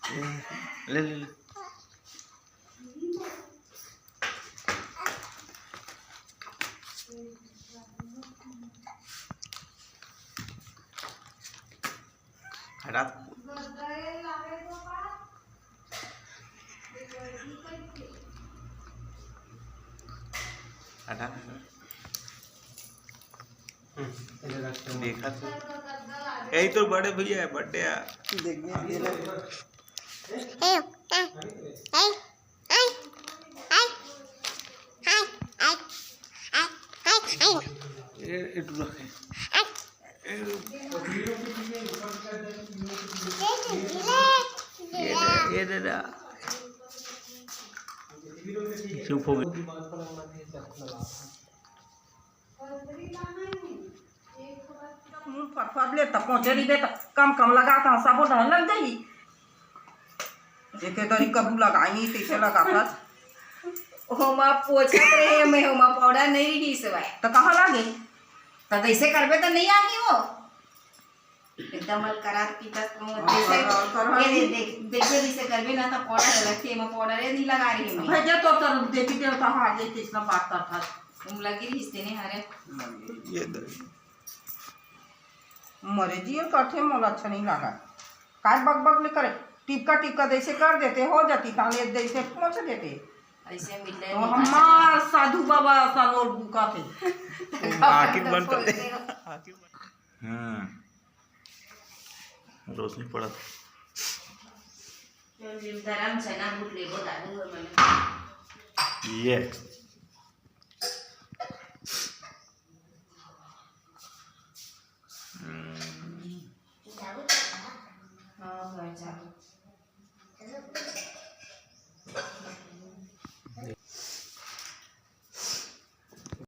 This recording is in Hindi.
ले ले ले हटा हटा देखा तो यही तो बड़े भैया है बर्थडे ये दादा चुप हो गए फटफट तक पहुँचे दे कम कम लगाता साबुन लग जाएगी जितने तरी कबू लगाई तैसे लगाता होमा पोछा रहे मैं होमा पाउडर नहीं रही सवाई तो कहाँ लगे तो ऐसे करबे तो नहीं आगी वो एकदम करा पीता जैसे देखिए जैसे करबे ना तो पाउडर रखे मैं पाउडर नहीं लगा रही मैं भैया तो तर देखी दे तो हां ये किसना बात करता तुम लगी रही इसने नहीं हरे ये मरे जी कठे मोला अच्छा नहीं लगा काय बग बग ले करे टिपका जैसे कर देते हो जाती ताले जैसे पहुंच देते ऐसे मिले तो हमार साधु बाबा सालोर बुका थे आखिर बंद कर दे हाँ रोशनी पड़ा धर्म से ना बुटले को दादू मैंने ये हाँ